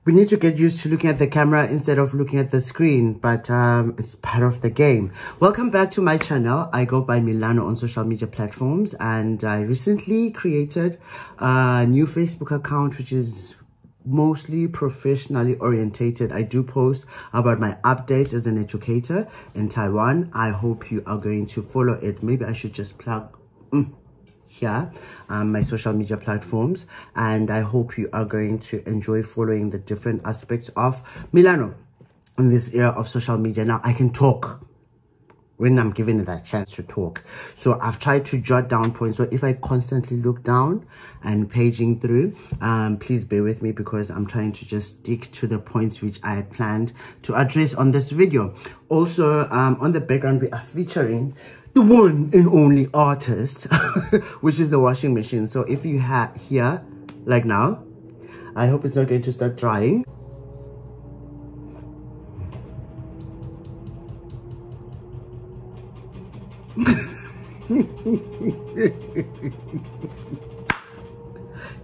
We need to get used to looking at the camera instead of looking at the screen, but it's part of the game. Welcome back to my channel. I go by Milano on social media platforms, and I recently created a new Facebook account which is mostly professionally orientated. I do post about my updates as an educator in Taiwan. I hope you are going to follow it. Maybe I should just plug here my social media platforms, and I hope you are going to enjoy following the different aspects of Milano in this era of social media. Now I can talk when I'm given that chance to talk, so I've tried to jot down points. So if I constantly look down and paging through, please bear with me, because I'm trying to just stick to the points which I had planned to address on this video. Also, on the background we are featuring the one and only artist, which is the washing machine. So if you hear like now, I hope it's not going to start drying.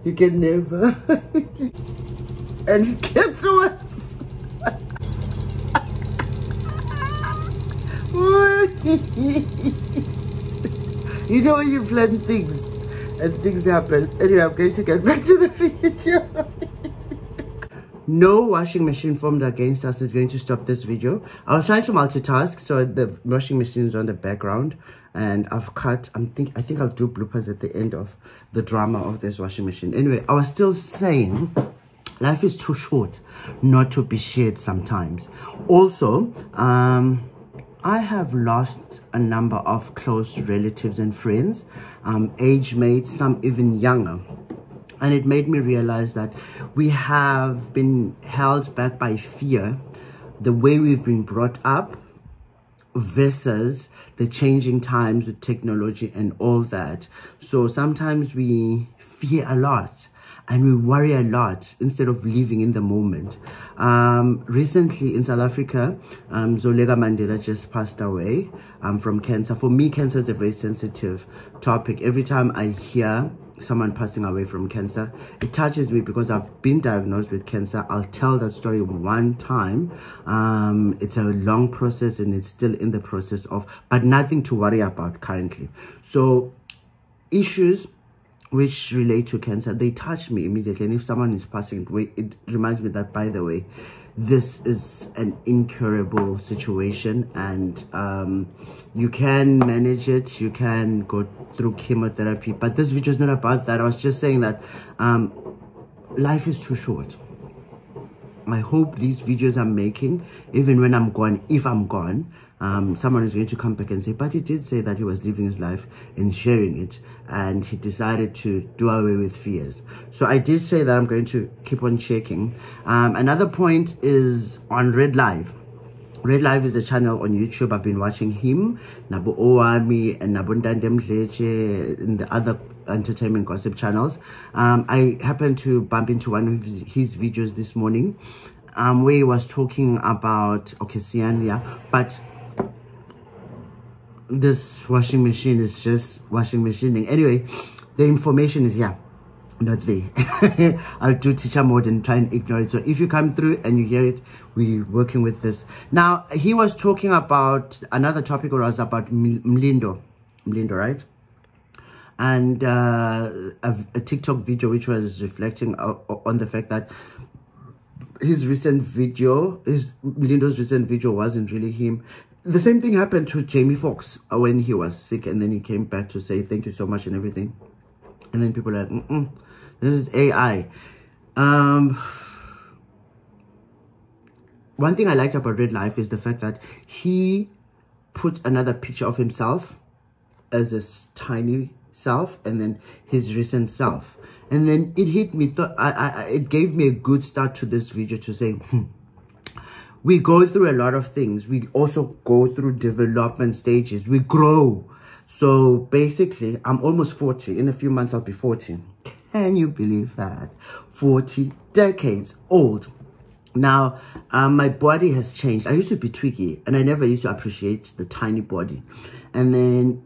You can never and it gets worse. You know when you plan things and things happen. Anyway, I'm going to get back to the video. No washing machine formed against us is going to stop this video. I was trying to multitask, so the washing machine is on the background, and I've cut. I think I'll do bloopers at the end of the drama of this washing machine. Anyway, I was still saying, life is too short not to be shared sometimes. Also, I have lost a number of close relatives and friends, age mates, some even younger. And it made me realize that we have been held back by fear, the way we've been brought up, versus the changing times with technology and all that. So sometimes we fear a lot and we worry a lot instead of living in the moment. Recently in South Africa, Zolega Mandela just passed away from cancer. For me, cancer is a very sensitive topic. Every time I hear someone passing away from cancer, it touches me, because I've been diagnosed with cancer. I'll tell that story one time. It's a long process and it's still in the process of, but nothing to worry about currently. So issues which relate to cancer, they touch me immediately. And if someone is passing away, it reminds me that, by the way, this is an incurable situation, and you can manage it. You can go through chemotherapy, but this video is not about that. I was just saying that life is too short. I hope these videos I'm making, even when I'm gone, if I'm gone, someone is going to come back and say, but he did say that he was living his life and sharing it, and he decided to do away with fears. So I did say that I'm going to keep on checking. Another point is on Red Live. Red Live is a channel on YouTube. I've been watching him, Nabu Oami, and Nabundandem Leche, and the other entertainment gossip channels. I happened to bump into one of his videos this morning, where he was talking about Siania, but this washing machine is just washing machining. Anyway, the information is here, not there. I'll do teacher mode and try and ignore it. So if you come through and you hear it, we're working with this. Now, he was talking about another topic, or was about Mlindo, right? And a TikTok video which was reflecting on the fact that his recent video, Mlindo's recent video, wasn't really him. The same thing happened to Jamie Foxx when he was sick, and then he came back to say thank you so much and everything. And then people are like, this is AI. One thing I liked about Red Life is the fact that he put another picture of himself as a tiny self, and then his recent self. And then it hit me, it gave me a good start to this video to say, we go through a lot of things. We also go through development stages. We grow. So basically, I'm almost 40. In a few months, I'll be 40. Can you believe that? 40 decades old. Now, my body has changed. I used to be twiggy, and I never used to appreciate the tiny body. And then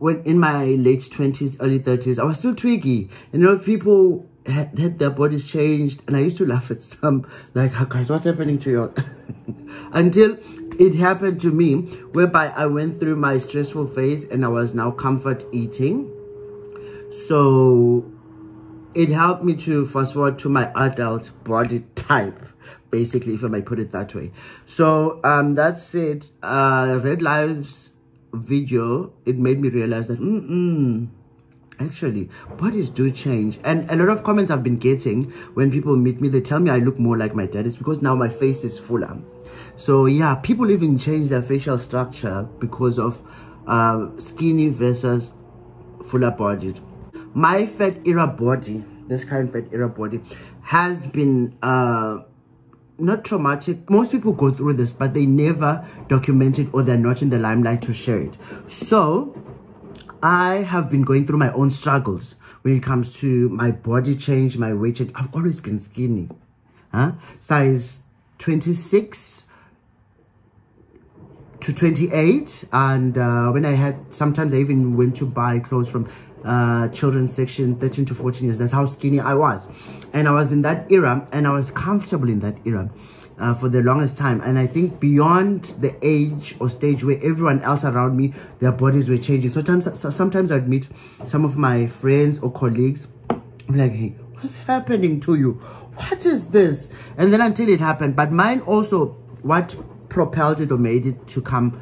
when in my late 20s, early 30s, I was still twiggy. And people had their bodies changed, and I used to laugh at some, like, guys, what's happening to you? Until it happened to me, whereby I went through my stressful phase and I was now comfort eating. So it helped me to fast forward to my adult body type, basically, if I might put it that way. So that's it. Red Lives video, it made me realize that actually bodies do change. And a lot of comments I've been getting when people meet me, they tell me I look more like my dad. It's because now my face is fuller. So yeah, people even change their facial structure because of skinny versus fuller bodied. My fat era body, this current fat era body, has been not traumatic. Most people go through this, but they never document it, or they're not in the limelight to share it. So I have been going through my own struggles when it comes to my body change, my weight change. I've always been skinny, size 26 to 28, and when I had, sometimes I even went to buy clothes from children's section, 13 to 14 years. That's how skinny I was, and I was in that era, and I was comfortable in that era for the longest time. And I think beyond the age or stage where everyone else around me, their bodies were changing. Sometimes I'd meet some of my friends or colleagues, I'm like, hey, what's happening to you? What is this? And then until it happened. But mine also, what propelled it or made it to come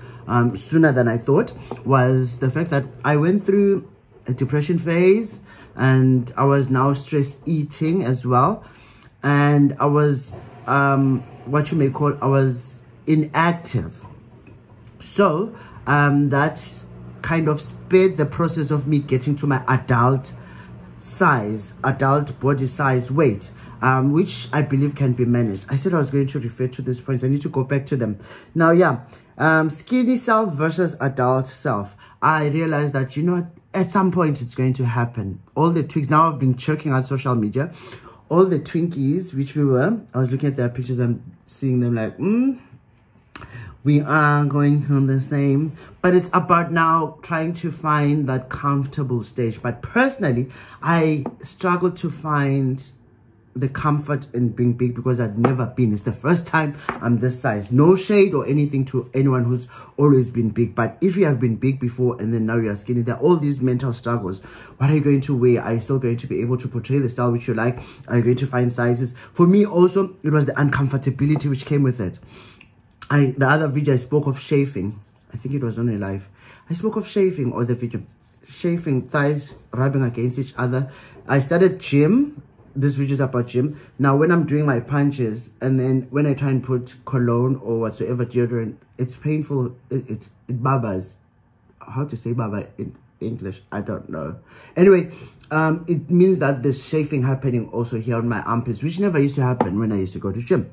sooner than I thought, was the fact that I went through a depression phase, and I was now stress eating as well, and I was what you may call, I was inactive. So that kind of sped the process of me getting to my adult size, adult body size, weight, which I believe can be managed. I said I was going to refer to these points. I need to go back to them now. Yeah, skinny self versus adult self. I realized that, you know what, at some point it's going to happen. All the tweaks, now I've been checking out social media, all the Twinkies, which we were, I was looking at their pictures and seeing them like, we are going through the same. But it's about now trying to find that comfortable stage. But personally, I struggle to find the comfort in being big, because I've never been. It's the first time I'm this size. No shade or anything to anyone who's always been big, but if you have been big before and then now you're skinny, there are all these mental struggles. What are you going to wear? Are you still going to be able to portray the style which you like? Are you going to find sizes? For me also, it was the uncomfortability which came with it. The other video I spoke of chafing. I think it was only live. I spoke of chafing, or the video, chafing, thighs rubbing against each other. I started gym. This video is about gym. Now, when I'm doing my punches, and then when I try and put cologne or whatsoever deodorant, it's painful. It babas. How to say baba in English? I don't know. Anyway, it means that there's chafing happening also here on my armpits, which never used to happen when I used to go to gym.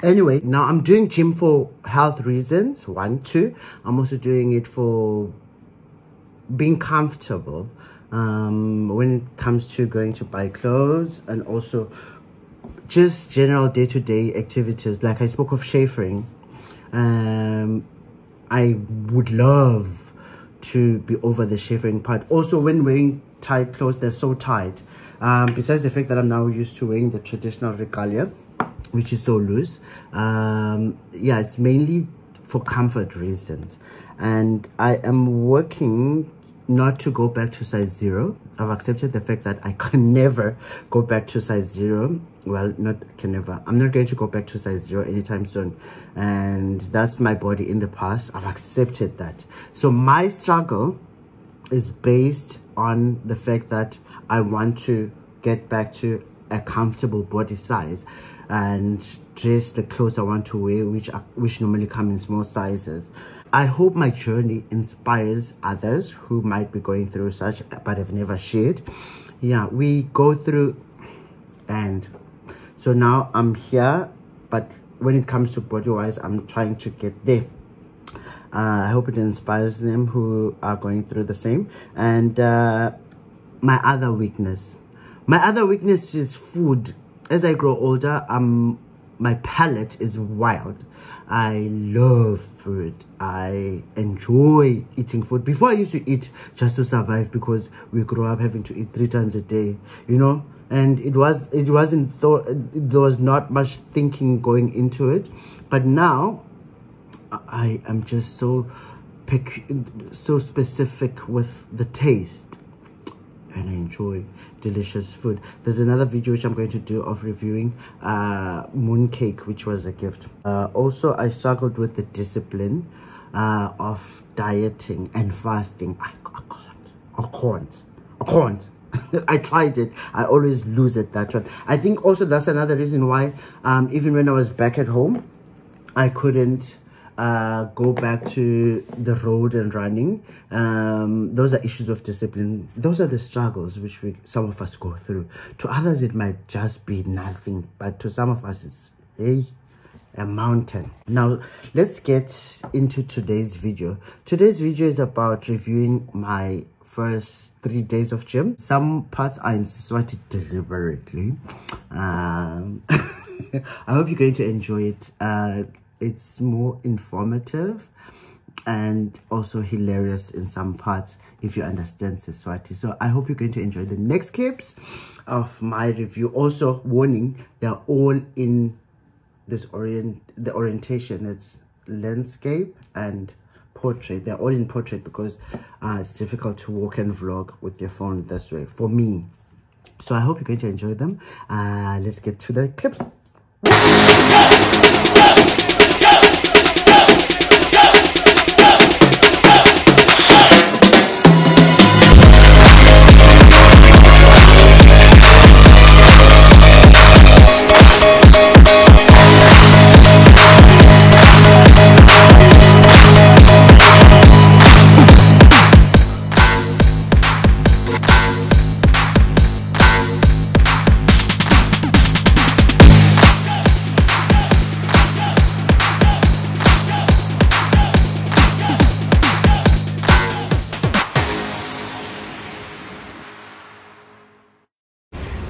Anyway, now I'm doing gym for health reasons. 1, 2. I'm also doing it for being comfortable. When it comes to going to buy clothes, and also just general day-to-day activities. Like I spoke of shaving, I would love to be over the shaving part. Also, when wearing tight clothes, they're so tight. Besides the fact that I'm now used to wearing the traditional regalia, which is so loose. Yeah, it's mainly for comfort reasons, and I am working not to go back to size 0. I've accepted the fact that I can never go back to size 0. Well, not can never. I'm not going to go back to size 0 anytime soon. And that's my body in the past. I've accepted that. So my struggle is based on the fact that I want to get back to a comfortable body size and dress the clothes I want to wear, which normally come in small sizes. I hope my journey inspires others who might be going through such but have never shared. Yeah, we go through, and so now I'm here, but when it comes to body wise, I'm trying to get there. I hope it inspires them who are going through the same. And my other weakness is food. As I grow older, my palate is wild. I love food. I enjoy eating food. Before, I used to eat just to survive, because we grew up having to eat 3 times a day, you know. and there was not much thinking going into it, but now I am just so specific with the taste, and I enjoy delicious food. There's another video which I'm going to do of reviewing mooncake, which was a gift. Also, I struggled with the discipline of dieting and fasting. I can't. I tried it. I always lose at that one. I think also that's another reason why even when I was back at home, I couldn't go back to the road and running. Those are issues of discipline. Those are the struggles which some of us go through. To others it might just be nothing, but to some of us it's a mountain. Now let's get into today's video. Today's video is about reviewing my first 3 days of gym. Some parts are inserted deliberately. I hope you're going to enjoy it. It's more informative and also hilarious in some parts if you understand Siswati. So I hope you're going to enjoy the next clips of my review. Also, warning, they're all in this the orientation. It's landscape and portrait. They're all in portrait because it's difficult to walk and vlog with your phone this way for me. So I hope you're going to enjoy them. Let's get to the clips.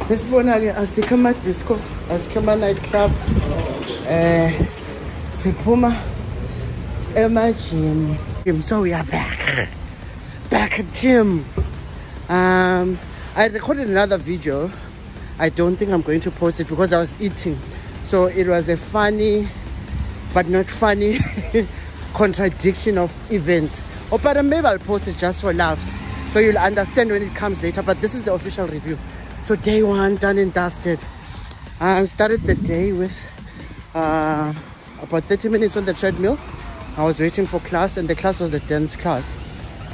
Lesibona-ke asikho disco, asikho nightclub, siphuma gym. So we are back at gym. I recorded another video. I don't think I'm going to post it because I was eating, so it was a funny but not funny contradiction of events. Or but maybe I'll post it just for laughs, so you'll understand when it comes later. But this is the official review. So day one, done and dusted. I started the day with about 30 minutes on the treadmill. I was waiting for class, and the class was a dance class.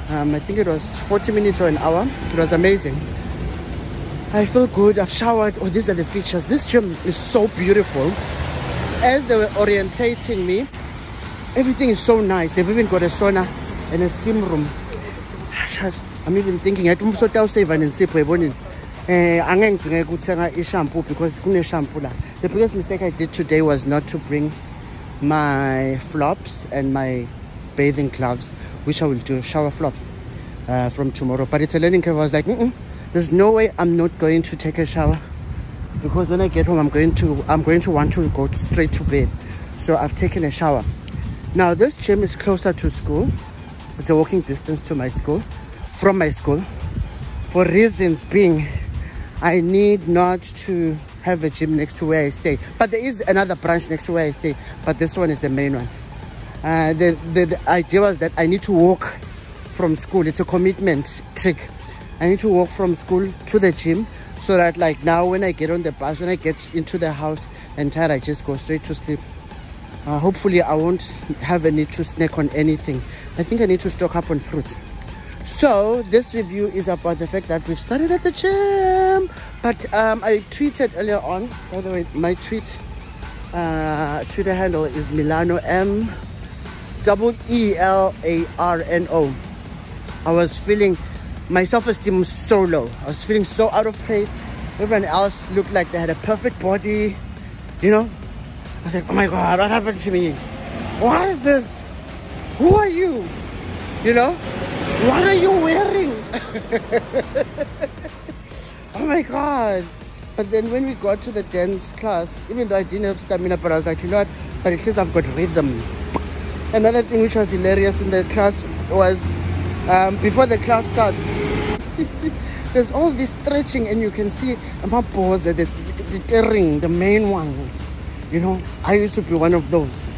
I think it was 40 minutes or an hour. It was amazing. I feel good. I've showered. Oh, these are the features. This gym is so beautiful. As they were orientating me, everything is so nice. They've even got a sauna and a steam room. I'm even thinking I don't save and sip. Shampoo because the biggest mistake I did today was not to bring my flops and my bathing gloves, which I will do, shower flops from tomorrow. But it's a learning curve. I was like, there's no way I'm not going to take a shower, because when I get home I'm going to want to go straight to bed. So I've taken a shower. Now this gym is closer to school. It's a walking distance to my school, from my school, for reasons being I need not to have a gym next to where I stay. But there is another branch next to where I stay, but this one is the main one. The idea was that I need to walk from school. It's a commitment trick. I need to walk from school to the gym, so that like now when I get on the bus, when I get into the house and tired, I just go straight to sleep. Hopefully I won't have a need to snack on anything. I think I need to stock up on fruits. So this review is about the fact that we've started at the gym. But I tweeted earlier on, by the way, my Twitter handle is Milano, MEELARNO. I was feeling, my self-esteem was so low. I was feeling so out of place. Everyone else looked like they had a perfect body, you know. I was like, oh my God, what happened to me? What is this? Who are you? You know? What are you wearing? Oh my God. But then when we got to the dance class, even though I didn't have stamina, but I was like, you know what? But at least I've got rhythm. Another thing which was hilarious in the class was before the class starts, There's all this stretching, and you can see my balls at the ring, the main ones. You know, I used to be one of those.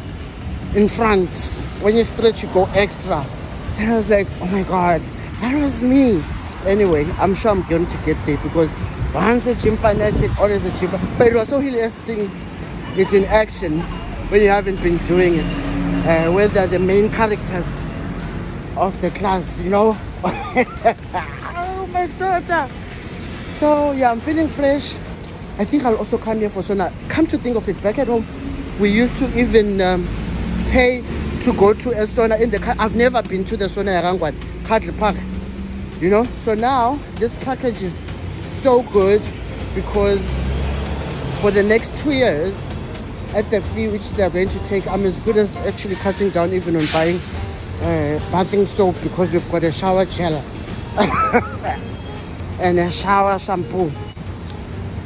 In front, when you stretch, you go extra. And I was like, oh my God, that was me. Anyway, I'm sure I'm going to get there, because once a gym fanatic, always a gym. But it was so hilarious seeing it in action when you haven't been doing it. Where they're the main characters of the class, you know. Oh, my daughter. So yeah, I'm feeling fresh. I think I'll also come here for sauna. Come to think of it, back at home, we used to even pay to go to a sauna in the car. I've never been to the sauna in Rangwan, Cuddle Park, you know. So now this package is so good, because for the next 2 years, at the fee which they're going to take, I'm as good as actually cutting down even on buying bathing soap, because we've got a shower gel and a shower shampoo.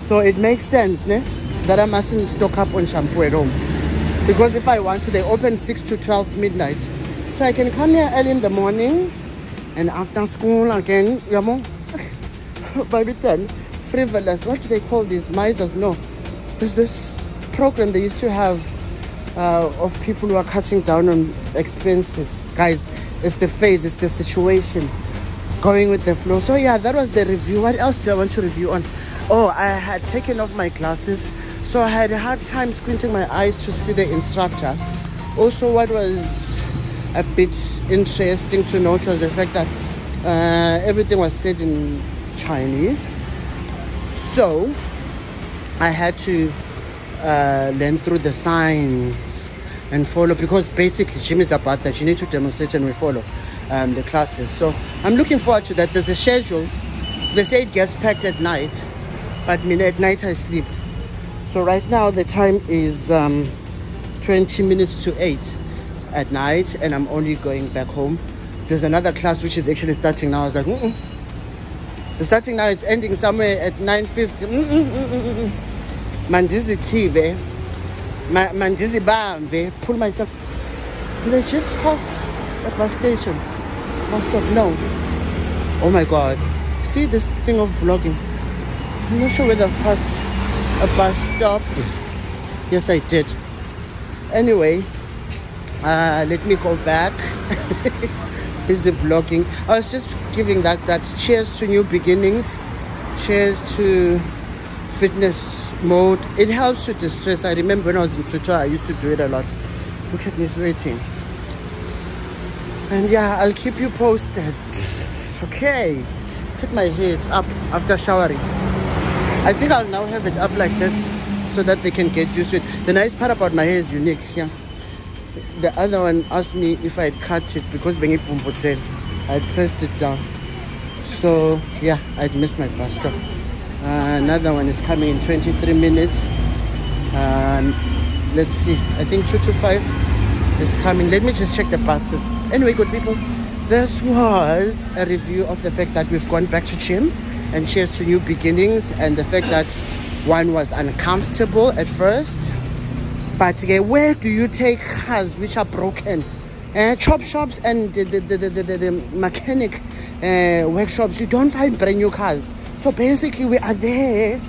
So it makes sense, ne, that I mustn't stock up on shampoo at home, because if I want to, they open 6 to 12 midnight. So I can come here early in the morning, and after school again, yamo, by the 10, frivolous, what do they call these, misers? No, there's this program they used to have of people who are cutting down on expenses. Guys, it's the phase, it's the situation, going with the flow. So yeah, that was the review. What else do I want to review on? Oh, I had taken off my glasses, so I had a hard time squinting my eyes to see the instructor. Also, what was a bit interesting to note was the fact that everything was said in Chinese. So I had to learn through the signs and follow, because basically gym is about that. You need to demonstrate and we follow the classes. So I'm looking forward to that. There's a schedule. They say it gets packed at night, but at night I sleep. So right now the time is 20 minutes to 8 at night, and I'm only going back home. There's another class which is actually starting now. I was like, it's starting now, it's ending somewhere at 9:50. Mandizi TV, Mandizi Bambe, pull myself. Did I just pass a bus station? Bus stop? No. Oh my God. See this thing of vlogging? I'm not sure whether I've passed a bus stop. Yes, I did. Anyway, let me go back. Busy vlogging. I was just giving that cheers to new beginnings. Cheers to fitness mode. It helps to distress. I remember when I was in Pretoria, I used to do it a lot. Look at me sweating. And yeah, I'll keep you posted. Okay. Look at my hair, it's up after showering. I think I'll now have it up like this so that they can get used to it. The nice part about my hair is unique. Yeah. The other one asked me if I'd cut it, because when it said I pressed it down. So yeah, I'd missed my bus stop. Another one is coming in 23 minutes. Let's see, I think 2 to 5 is coming. Let me just check the buses. Anyway, good people, this was a review of the fact that we've gone back to gym, and cheers to new beginnings, and the fact that one was uncomfortable at first, but where do you take cars which are broken? Chop shops and the mechanic workshops, you don't find brand new cars. So basically we are there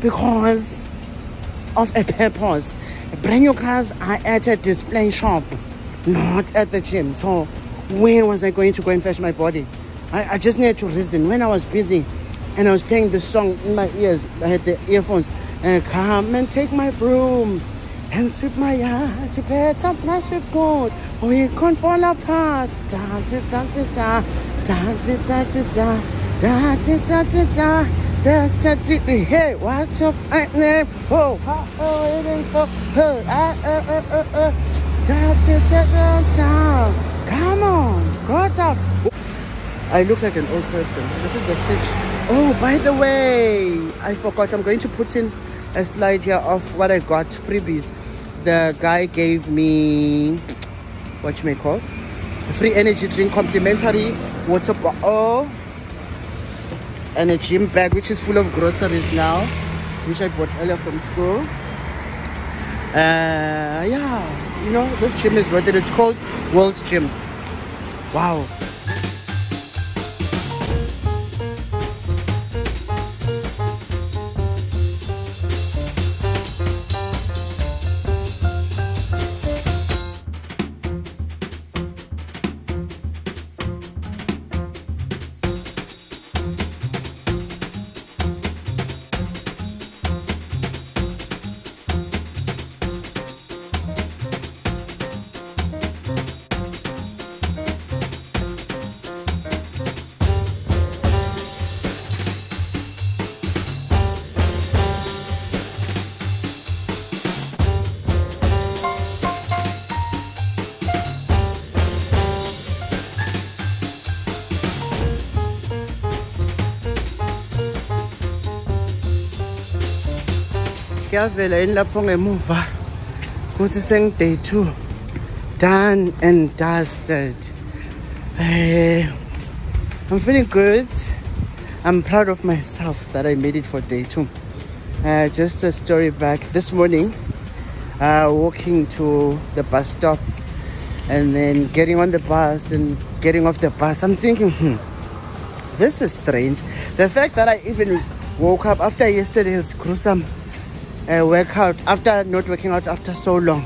because of a purpose. Brand new cars are at a display shop, not at the gym. So where was I going to go and fetch my body? I just needed to reason. When I was busy and I was playing this song in my ears, I had the earphones, come and take my broom and sweep my yard, you better brush it good, or we can't fall apart. Da da da da da da da da da. Da da da da da da da da. Hey, what's up? Name? Oh, oh, it ain't for her. Da da da da da. Come on, go down. I look like an old person. This is the sitch. Oh, by the way, I forgot. I'm going to put in a slide here of what I got, freebies. The guy gave me, what you may call, a free energy drink, complimentary water bottle, and a gym bag which is full of groceries now, which I bought earlier from school. Yeah, you know, this gym is worth it. It's called World's Gym. Wow. kuyavela yini lapho ngemuva kuthi seng day 2 done and dusted. I'm feeling good. I'm proud of myself that I made it for day 2. Just a story back this morning, walking to the bus stop and then getting on the bus and getting off the bus. I'm thinking, this is strange. The fact that I even woke up after yesterday's gruesome workout, after not working out after so long.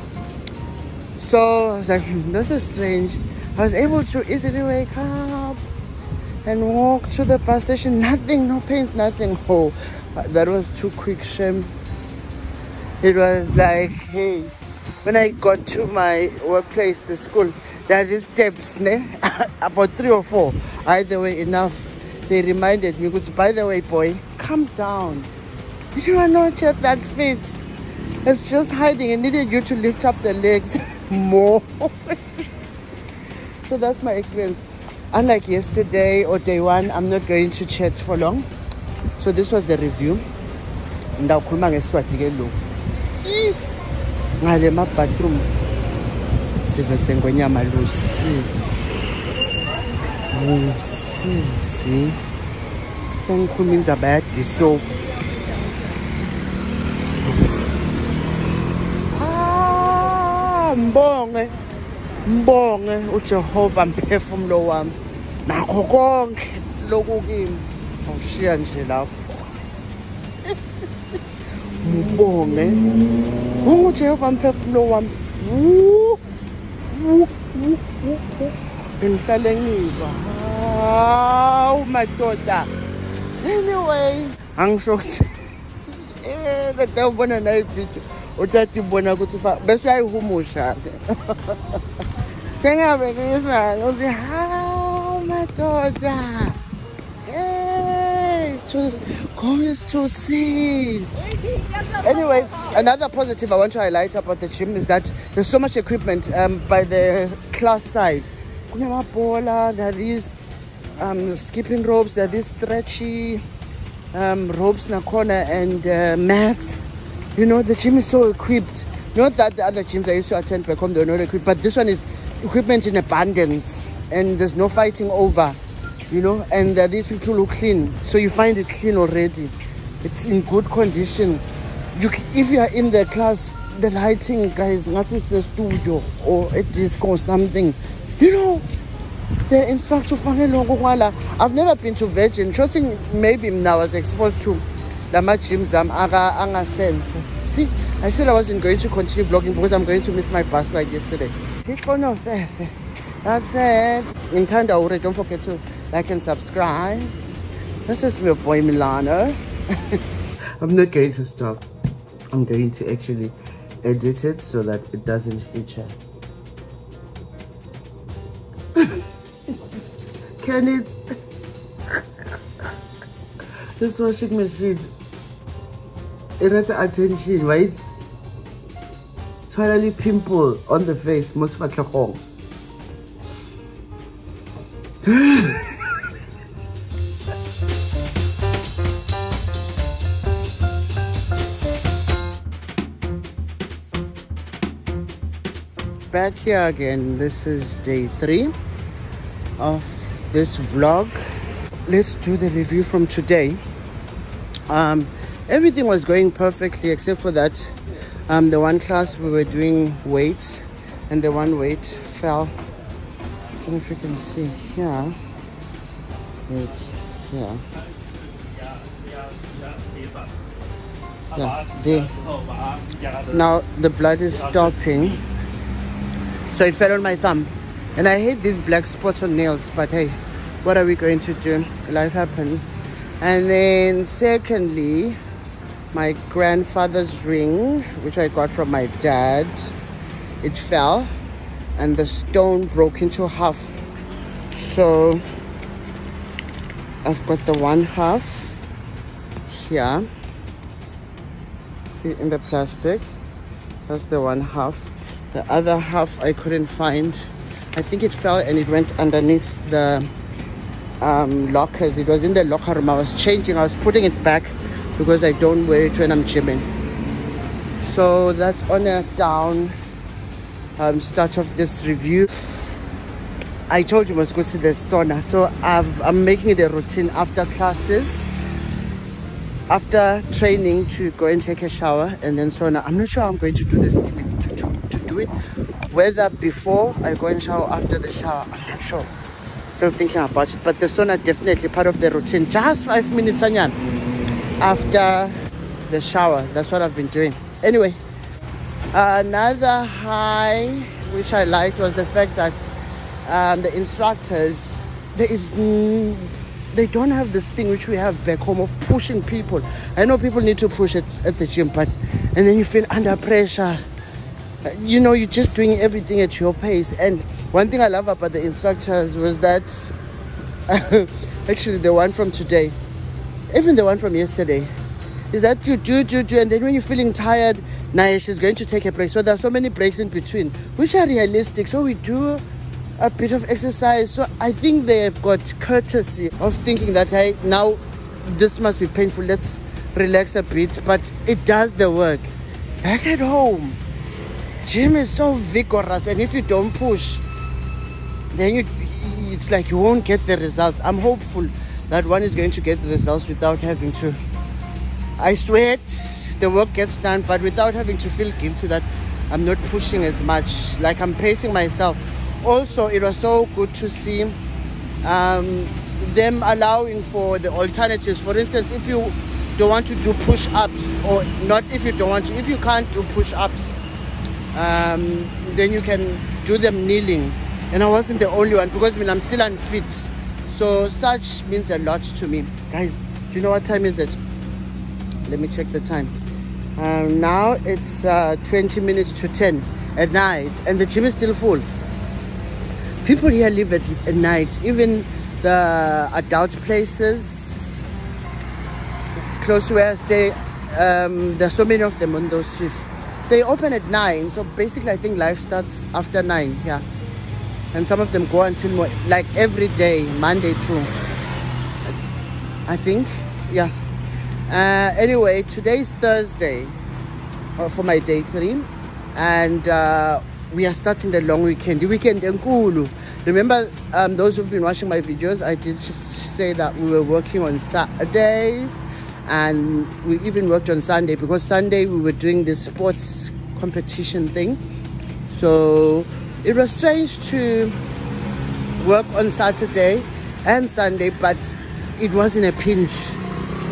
So I was like, this is strange. I was able to easily wake up and walk to the bus station. Nothing, no pains, nothing. Oh, that was too quick, shame. It was like, hey, when I got to my workplace, the school, there are these steps, about 3 or 4. Either way, enough. They reminded me, because by the way, boy, calm down. You are not yet that fit. It's just hiding. It needed you to lift up the legs more. So that's my experience. Unlike yesterday or day 1, I'm not going to chat for long. So this was the review. Ndawukhuluma ngeSiswati ke lo. Ngale ma bathroom. Sive sengwenyama lusizi. Lusizi. Sengikhuluma indzaba yadiso. Mbonge uJehova mphefumulo wami nakho konke lokhu kimi awushiya nje lapho. Mbonge uJehova mphefumulo wami ngihlale ngiva hawu madoda. Anyway angisho ukuthi ndawubona nayo video utati bona ukuthi bese uyayihumusha sengabe ngizana uthi how madoda going to see. Anyway, another positive I want to highlight about the gym is that there's so much equipment by the class side. There are these skipping ropes, there are these stretchy ropes in the corner and mats. You know, the gym is so equipped. Not that the other gyms I used to attend back home, they're not equipped, but this one is equipment in abundance and there's no fighting over, you know, and these people look clean. So you find it clean already. It's in good condition. If you are in the class, the lighting, guys, not it's a studio or a disco or something, you know, the instructor, I've never been to Virgin. Trusting maybe now I was exposed to the gyms anga sense. See, I said I wasn't going to continue vlogging because I'm going to miss my bus like yesterday. That's it. Don't forget to like and subscribe. This is my boy Milano. I'm not going to stop. I'm going to actually edit it so that it doesn't feature. Can it? This washing machine, it has attention, right? Finally, pimple on the face, most fatlakong. Back here again. This is day 3 of this vlog. Let's do the review from today. Everything was going perfectly except for that the one class we were doing weights and the one weight fell. I don't know if you can see here. Wait, here. Yeah, there. Now the blood is stopping. So it fell on my thumb. And I hate these black spots on nails, but hey, what are we going to do? Life happens. And then secondly, my grandfather's ring, which I got from my dad, it fell and the stone broke into half. So I've got the one half here. See in the plastic, that's the one half. The other half I couldn't find. I think it fell and it went underneath the lockers. It was in the locker room. I was changing. I was putting it back because I don't wear it when I'm gymming. So that's on a down start of this review. I told you I must go to the sauna, so I'm making it a routine after classes, after training, to go and take a shower and then sauna. I'm not sure I'm going to do the steaming to do it, whether before I go and shower, after the shower, I'm not sure. Still thinking about it, but the sauna definitely part of the routine. Just 5 minutes after the shower. That's what I've been doing. Anyway, another high which I liked was the fact that the instructors, they don't have this thing which we have back home of pushing people. I know people need to push it at the gym, but and then you feel under pressure. You know, you're just doing everything at your pace. And one thing I love about the instructors was that actually the one from today, even the one from yesterday, is that you do, and then when you're feeling tired, Naya, she's going to take a break. So there are so many breaks in between, which are realistic. So we do a bit of exercise. So I think they've got courtesy of thinking that, hey, now this must be painful, let's relax a bit. But it does the work. Back at home, gym is so vigorous, and if you don't push, then it's like you won't get the results. I'm hopeful that one is going to get the results without having to. I sweat, the work gets done, but without having to feel guilty that I'm not pushing as much, like I'm pacing myself. Also, it was so good to see them allowing for the alternatives. For instance, if you don't want to do push-ups, or not if you don't want to, if you can't do push-ups, then you can do them kneeling. And I wasn't the only one, because I'm still unfit. So such means a lot to me. Guys, do you know what time is it? Let me check the time. Now it's 20 minutes to 10 at night, and the gym is still full. People here live at night. Even the adult places close to where I stay, there's so many of them on those streets. They open at 9, so basically I think life starts after 9. Yeah, and some of them go until more, like every day, Monday too, I think. Yeah. Anyway, today is Thursday for my day 3, and we are starting the long weekend. The weekend enkulu. Remember, those who've been watching my videos, I did just say that we were working on Saturdays, and we even worked on Sunday, because Sunday we were doing this sports competition thing. So it was strange to work on Saturday and Sunday, but it wasn't a pinch,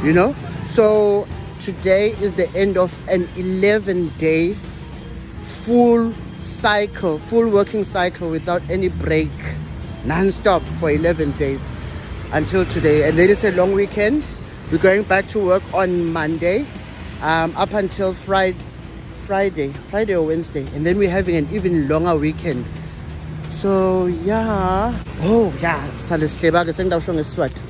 you know. So today is the end of an 11-day full working cycle without any break, non-stop for 11 days until today. And then it's a long weekend. We're going back to work on Monday up until Friday or Wednesday, and then we're having an even longer weekend. So yeah. Oh yeah, salihlebake sengidawusho ngeSiswati.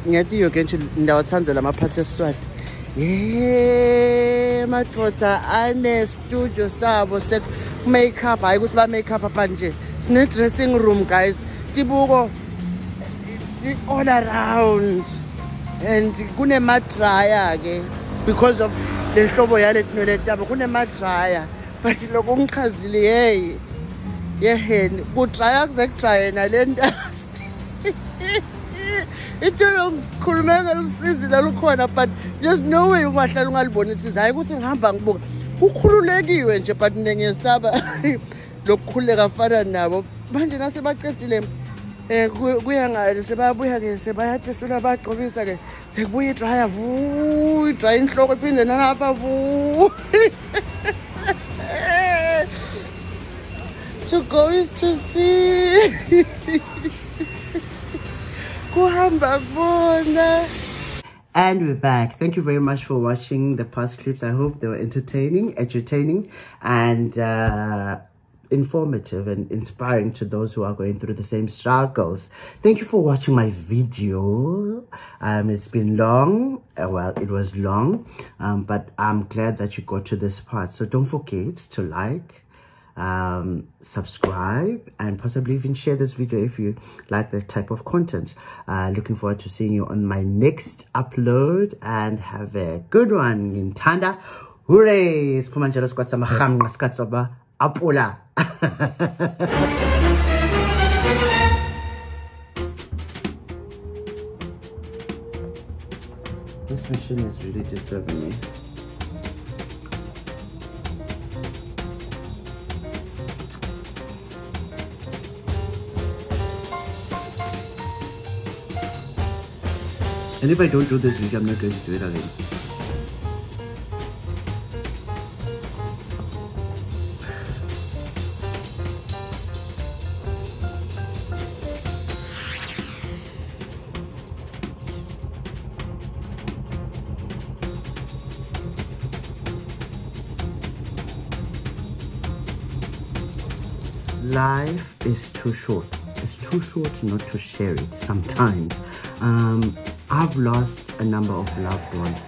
Ngiyathi you're going to ndawathandzela amaphathi eSiswati. Yeah, madvodza ane studio sabo set makeup, hayi ukuthi ba makeup apha nje. Sine dressing room, guys. Tibuko all around. And kune madraya ke, because of le hlobo yale tinoleta, kune madraya. But loko ngichazile, hey, yeah, kudraya kuzedraya nalenta. Itolo ngikhuluma ngelusizi lalukhona, but there's no way ungahlala ungalibona isizi. Hayi ukuthi ngihamba ngibuka. Ukhululekiwe nje, but ngiyesaba lokukhuleka afana nabo. Manje nasebaqedile kuya ngale sebabuya ke sebayathi sula bagqobisa ke sekubuya idryer vu idryer inhloko iphinde nalapha vu. To go is to see. And we're back. Thank you very much for watching the past clips. I hope they were entertaining, and informative and inspiring to those who are going through the same struggles. Thank you for watching my video. It's been long. Well, it was long, but I'm glad that you got to this part. So don't forget to like, subscribe, and possibly even share this video if you like that type of content. Looking forward to seeing you on my next upload, and have a good one. Ngithanda Hooray! Sikumanjalo squat sa mahamnga squat sa ba? Apula! This machine is really disturbing me. And if I don't do this video, I'm not going to do it again. Life is too short. It's too short not to share it sometimes. I've lost a number of loved ones.